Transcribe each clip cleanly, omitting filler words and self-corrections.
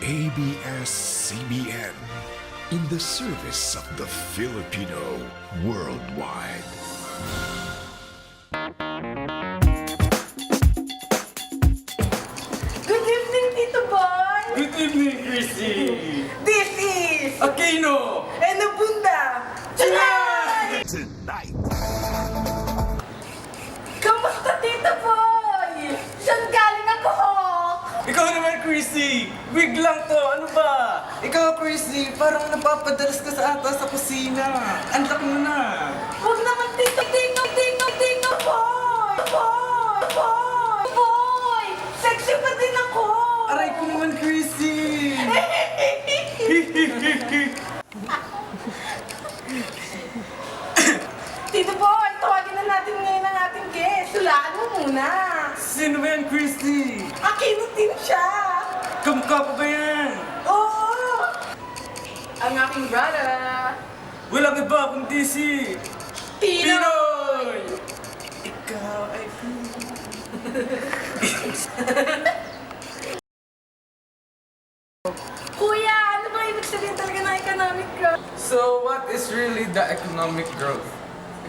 ABS-CBN, in the service of the Filipino worldwide. Good evening, Tito Boy! Good evening, Chrissy! This is Aquino! Enabunda! Tonight! Tonight, Kamusta, Tito Boy? Saan galing ako? Ikaw naman, Chrissy! Wig lang to! Ano ba? Ikaw, Chrissy, parang napapadalas ka sa ata sa kusina. Ang laki mo na! Huwag naman, Tito Boy! Boy! Sexy pa din ako! Aray ko naman, Chrissy! Tito Boy, tawagin na natin ngayon ang ating guest. Hulaan mo muna. Sino ba yan, Chrissy? Aquino din siya. Kamukha pa ba yan? Oo! Ang aking brother. Walang iba kundi si... Pinoy! Ikaw ay... Kuya, ano ba ibig sabihin talaga ng economic growth? So, what is really the economic growth?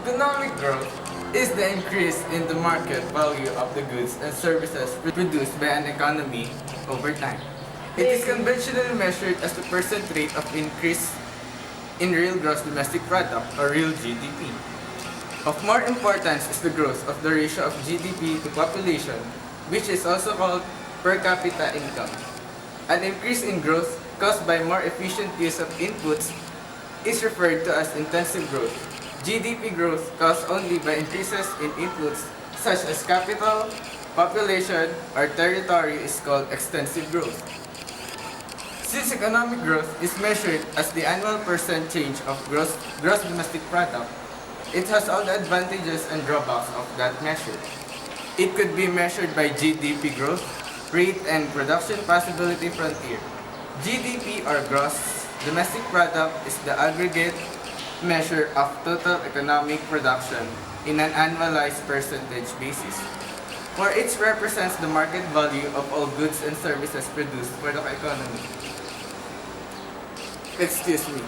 Economic growth is the increase in the market value of the goods and services produced by an economy over time. It is conventionally measured as the percent rate of increase in real gross domestic product or real GDP. Of more importance is the growth of the ratio of GDP to population, which is also called per capita income. An increase in growth caused by more efficient use of inputs is referred to as intensive growth. GDP growth caused only by increases in inputs such as capital, population, or territory is called extensive growth. Since economic growth is measured as the annual percent change of gross domestic product, it has all the advantages and drawbacks of that measure. It could be measured by GDP growth, rate and production possibility frontier. GDP or gross domestic product is the aggregate measure of total economic production in an annualized percentage basis, for it represents the market value of all goods and services produced for the economy. Excuse me.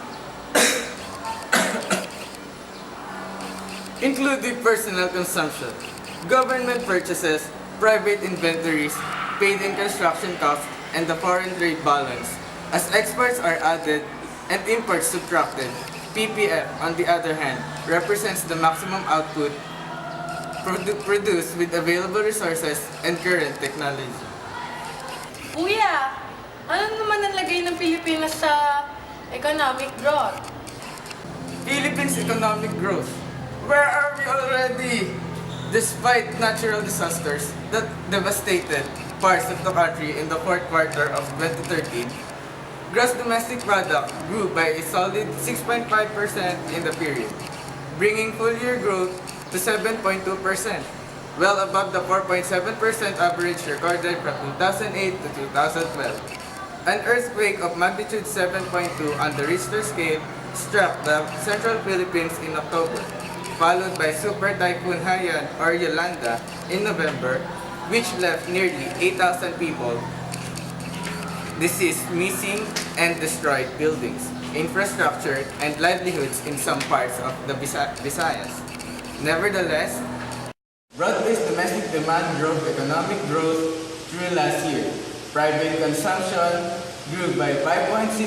Including personal consumption, government purchases, private inventories, paid in construction costs, and the foreign trade balance. As exports are added and imports subtracted, PPF, on the other hand, represents the maximum output produced with available resources and current technology. Kuya, ano naman ang lagay ng Pilipinas sa economic growth? Philippines economic growth. Where are we already? Despite natural disasters that devastated parts of the country in the fourth quarter of 2013, gross domestic product grew by a solid 6.5% in the period, bringing full-year growth to 7.2%, well above the 4.7% average recorded from 2008 to 2012. An earthquake of magnitude 7.2 on the Richter scale struck the central Philippines in October, followed by Super Typhoon Haiyan or Yolanda in November, which left nearly 8,000 people deceased, missing, and destroyed buildings, infrastructure, and livelihoods in some parts of the Visayas. Nevertheless, broad-based domestic demand drove economic growth through last year. Private consumption grew by 5.6%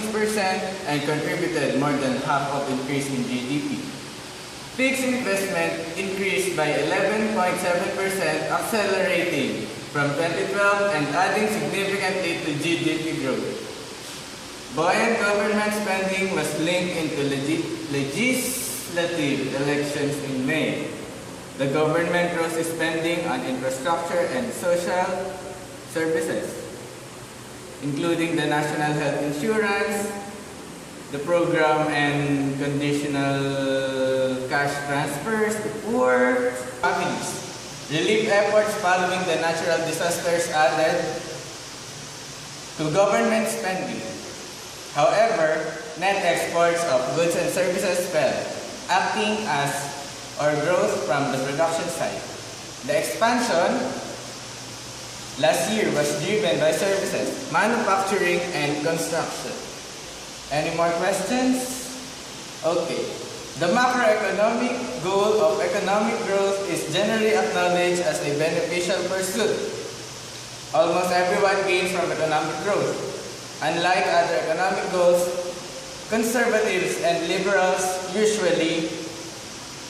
and contributed more than half of increase in GDP. Fixed investment increased by 11.7%, accelerating from 2012 and adding significantly to GDP growth. Buoyant government spending was linked into legislative elections in May. The government rose spending on infrastructure and social services, including the National Health Insurance, the program and conditional cash transfers to poor families. Relief efforts following the natural disasters added to government spending. However, net exports of goods and services fell, acting as growth from the production side. The expansion Last year was driven by services, manufacturing, and construction. Any more questions? Okay. The macroeconomic goal of economic growth is generally acknowledged as a beneficial pursuit. Almost everyone gains from economic growth. Unlike other economic goals, conservatives and liberals usually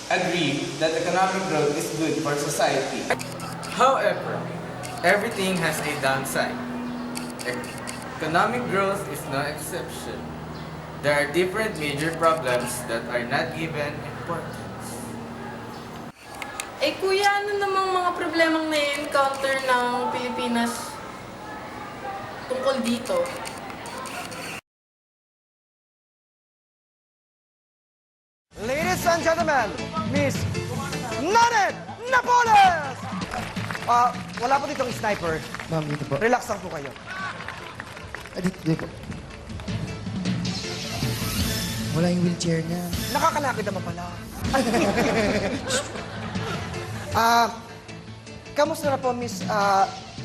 agree that economic growth is good for society. However, everything has a downside. Economic growth is no exception. There are different major problems that are not given importance. Eh kuya, ano namang mga problemang na-encounter ng Pilipinas tungkol dito? Ladies and gentlemen, Miss Nanette Napoles! Wala po ditong sniper. Ma'am, dito po. Relax lang po kayo. Dito po. Wala yung wheelchair niya. Nakakalakid naman pala. Kamusta na po, Miss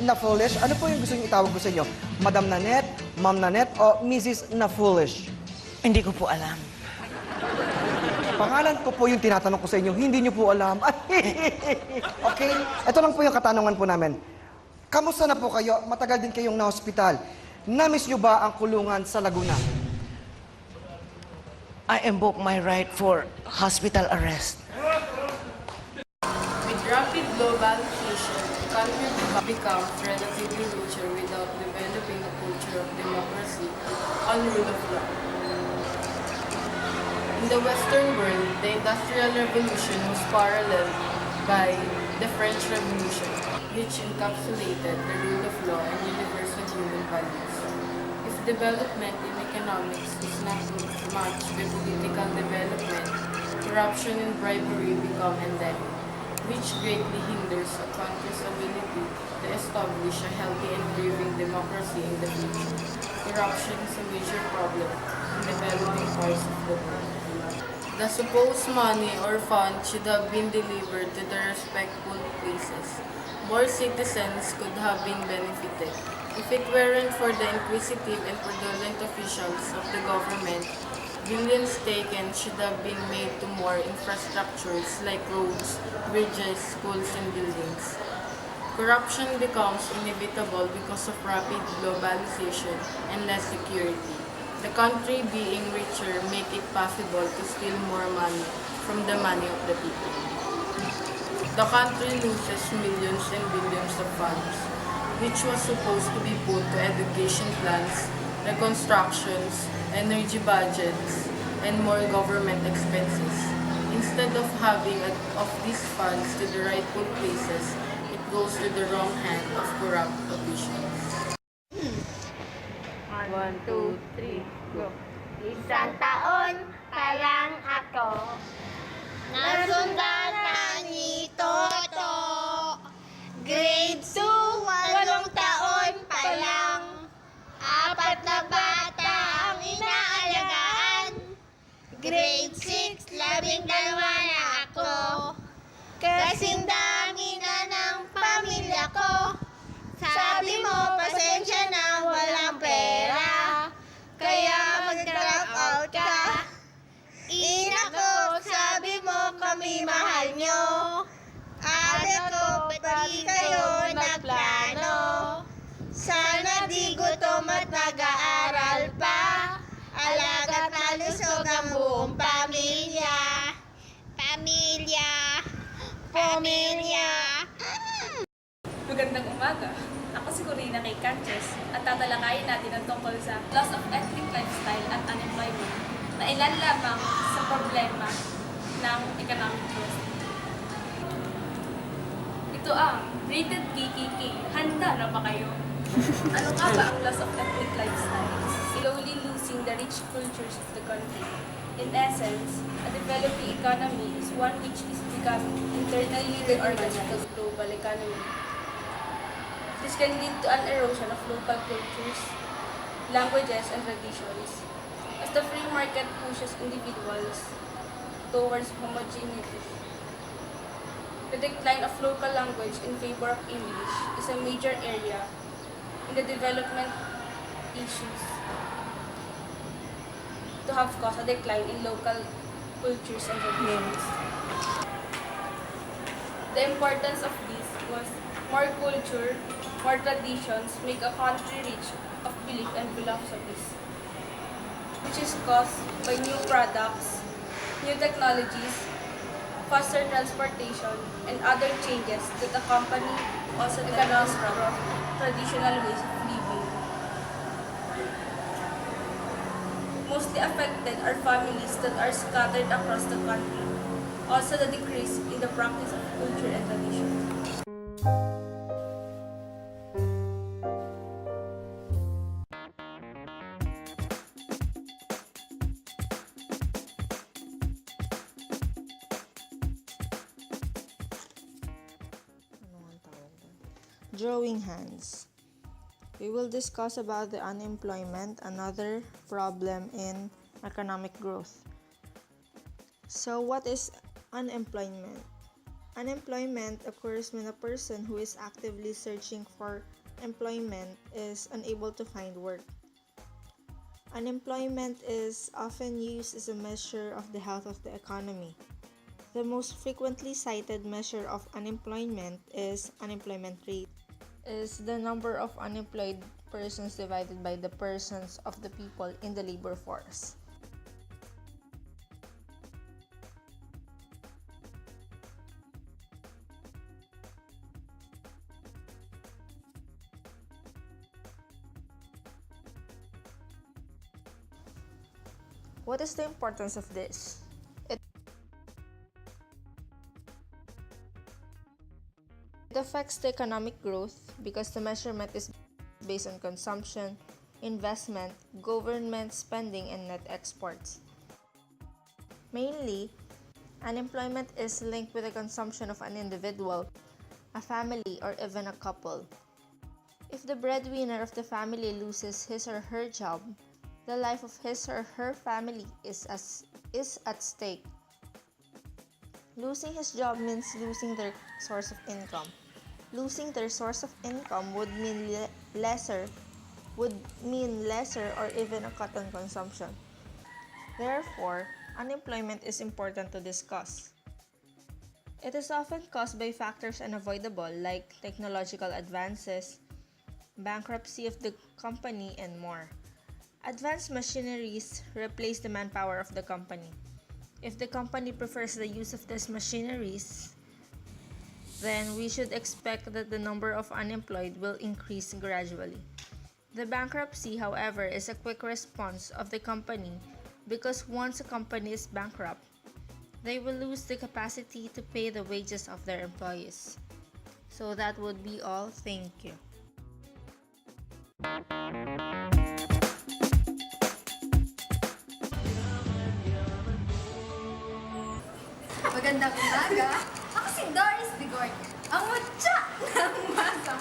Napoles? Ano po yung gusto niyo itawag ko sa inyo? Madam Nanette, Ma'am Nanette, o Mrs. Napoles? Hindi ko po alam. Pangalan ko po yung tinatanong ko sa inyo, hindi niyo po alam. Okay? Ito lang po yung katanungan po namin. Kamusta na po kayo? Matagal din kayong na-hospital. Na-miss niyo ba ang kulungan sa Laguna? I invoke my right for hospital arrest. With rapid globalization, the country becomes relatively richer without developing a culture of democracy and rule of law. In the Western world, the Industrial Revolution was paralleled by the French Revolution, which encapsulated the rule of law and universal human values. If development in economics is not matched with political development, corruption and bribery become endemic, which greatly hinders a country's ability to establish a healthy and thriving democracy in the future. Corruption is a major problem in developing parts of the world. The supposed money or fund should have been delivered to the respectful places. More citizens could have been benefited. If it weren't for the inquisitive and fraudulent officials of the government, billions taken should have been made to more infrastructures like roads, bridges, schools, and buildings. Corruption becomes inevitable because of rapid globalization and less security. The country being richer make it possible to steal more money from the money of the people. The country loses millions and billions of funds, which was supposed to be put to education plans, reconstructions, energy budgets, and more government expenses. Instead of having of these funds to the rightful places, it goes to the wrong hand of corrupt officials. 1, 2, 3, go. Isang taon pa lang ako, nasundan na ni Toto. Grade 2, 8 taon pa lang, 4 na bata ang inaalagaan. Grade 6, 12 na ako, kasing dami na ng pamilya ko. Sabi mo, pasensya na, walang pera, kaya mag-drop out ka. Ina ko, sabi mo kami mahal nyo. Ate ko, ba't di kayo nagplano? Sana di gutom at nag-aaral pa, alaga't nalusog ang buong pamilya. Pamilya, pamilya. Magandang umaga. Ako si Corina K. Canches at tatalakayin natin ang tungkol sa loss of ethnic lifestyle at unemployment na ilan lamang sa problema ng economic growth. Ito ang Rated KKK. Handa na ba kayo? Ano nga ba ang loss of ethnic lifestyles? Slowly losing the rich cultures of the country. In essence, a developing economy is one which is becoming internally reorganized to the global economy. This can lead to an erosion of local cultures, languages, and traditions, as the free market pushes individuals towards homogeneity. The decline of local language in favor of English is a major area in the development issues to have caused a decline in local cultures and traditions. The importance of this was more culture, more traditions make a country rich of belief and philosophies, which is caused by new products, new technologies, faster transportation, and other changes that accompany also the loss of traditional ways of living. Mostly affected are families that are scattered across the country. Also the decrease in the practice of culture and tradition. Drawing hands. We will discuss about the unemployment, another problem in economic growth. So what is unemployment? Unemployment occurs when a person who is actively searching for employment is unable to find work. Unemployment is often used as a measure of the health of the economy. The most frequently cited measure of unemployment is unemployment rate, is the number of unemployed persons divided by the persons of the people in the labor force. What is the importance of this? It affects the economic growth because the measurement is based on consumption, investment, government spending, and net exports. Mainly, unemployment is linked with the consumption of an individual, a family, or even a couple. If the breadwinner of the family loses his or her job, the life of his or her family is at stake. Losing his job means losing their source of income. Losing their source of income would mean lesser or even a cut on consumption. Therefore, unemployment is important to discuss. It is often caused by factors unavoidable like technological advances, bankruptcy of the company, and more. Advanced machineries replace the manpower of the company. If the company prefers the use of these machineries, then we should expect that the number of unemployed will increase gradually. The bankruptcy, however, is a quick response of the company because once a company is bankrupt, they will lose the capacity to pay the wages of their employees. So that would be all. Thank you. Magandang umaga. Ako si Doris Bigornia, ang mutya ng masa.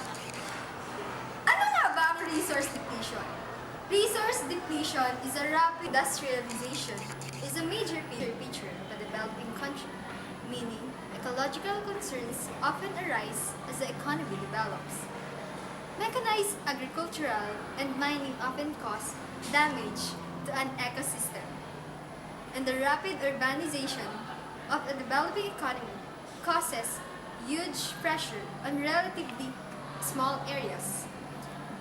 Ano nga ba ang resource depletion? Resource depletion is a rapid industrialization is a major feature of a developing country, meaning ecological concerns often arise as the economy develops. Mechanized agricultural and mining often cause damage to an ecosystem, and the rapid urbanization of a developing economy causes huge pressure on relatively small areas.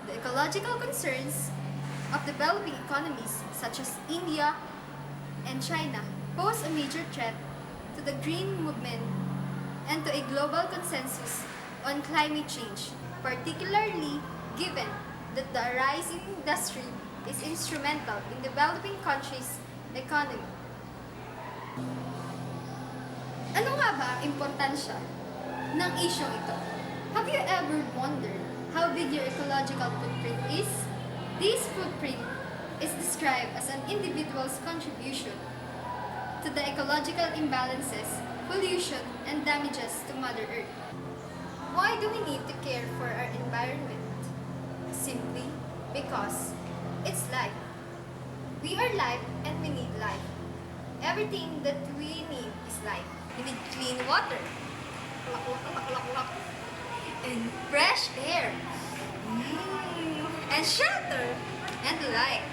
The ecological concerns of developing economies such as India and China pose a major threat to the green movement and to a global consensus on climate change, particularly given that the rising industry is instrumental in developing countries' economy. Ano nga ba ang importansya ng isyong ito? Have you ever wondered how big your ecological footprint is? This footprint is described as an individual's contribution to the ecological imbalances, pollution, and damages to Mother Earth. Why do we need to care for our environment? Simply because it's life. We are life and we need life. Everything that we need is life. We need clean water. and fresh air, and shelter, and light.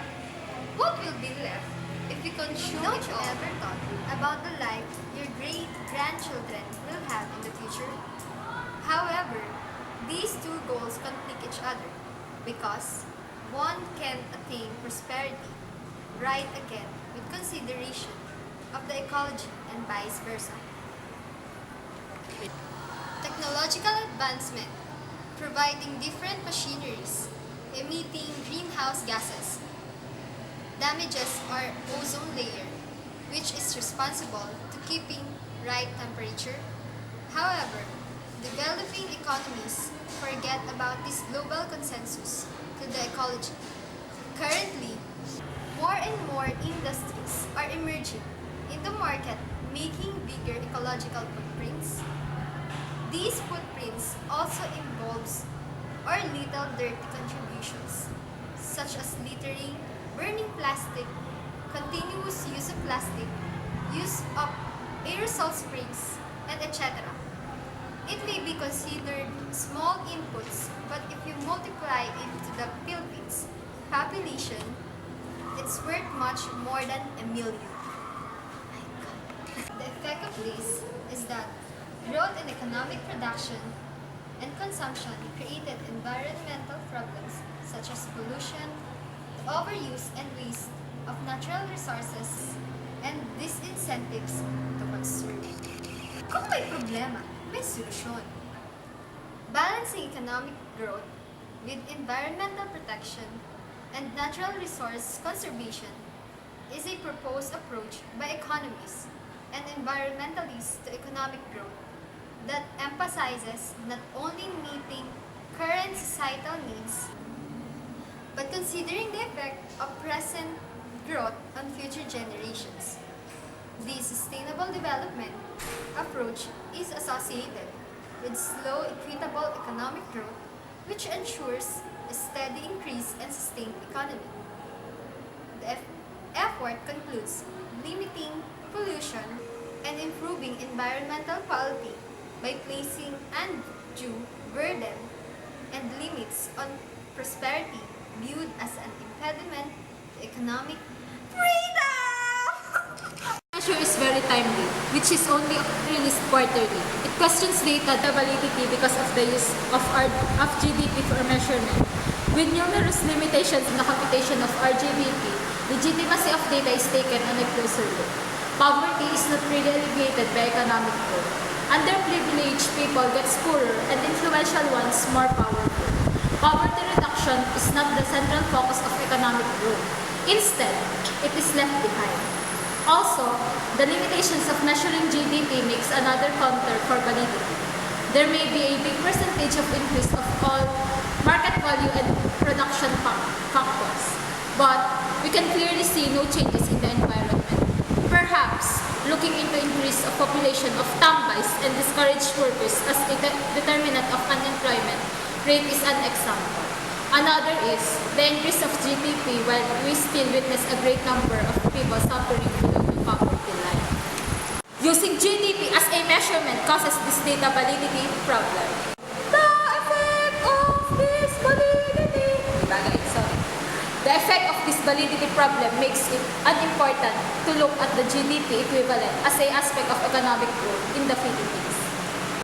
What will be left if you consume Don't you ever thought about the life your great-grandchildren will have in the future? However, these two goals conflict each other because one can attain prosperity right again with consideration of the ecology and vice versa. Technological advancement, providing different machineries, emitting greenhouse gases, damages our ozone layer, which is responsible to keeping right temperature. However, developing economies forget about this global consensus to the ecology. Currently, more and more industries are emerging in the market, making bigger ecological footprints. These footprints also involves or little dirty contributions, such as littering, burning plastic, continuous use of plastic, use of aerosol sprays, and etc. It may be considered small inputs, but if you multiply it to the Philippines population, it's worth much more than 1 million. The effect of this is that growth in economic production and consumption created environmental problems such as pollution, the overuse and waste of natural resources, and disincentives to conserve. Kung may problema, may solusyon. Balancing economic growth with environmental protection and natural resource conservation is a proposed approach by economists and environmentalists to economic growth that emphasizes not only meeting current societal needs, but considering the effect of present growth on future generations. The sustainable development approach is associated with slow, equitable economic growth, which ensures a steady increase and sustained economy. The effort concludes limiting pollution and improving environmental quality by placing undue burden and limits on prosperity viewed as an impediment to economic freedom. Measure is very timely, which is only released quarterly. It questions data validity because of the use of GDP for measurement. With numerous limitations in the computation of RGDP, legitimacy of data is taken on a closer look. Poverty is not really alleviated by economic growth. Underprivileged people get poorer and influential ones more powerful. Poverty reduction is not the central focus of economic growth. Instead, it is left behind. Also, the limitations of measuring GDP makes another counter for validity. There may be a big percentage of increase of all market value and production factors, but we can clearly see no changes in the environment. Perhaps, looking into increase of population of tambays and discouraged workers as a determinant of unemployment rate is an example. Another is the increase of GDP while we still witness a great number of people suffering below the poverty line. Using GDP as a measurement causes this data validity problem. The effect of this validity The effect of this validity problem makes it unimportant to look at the GDP equivalent as an aspect of economic growth in the Philippines.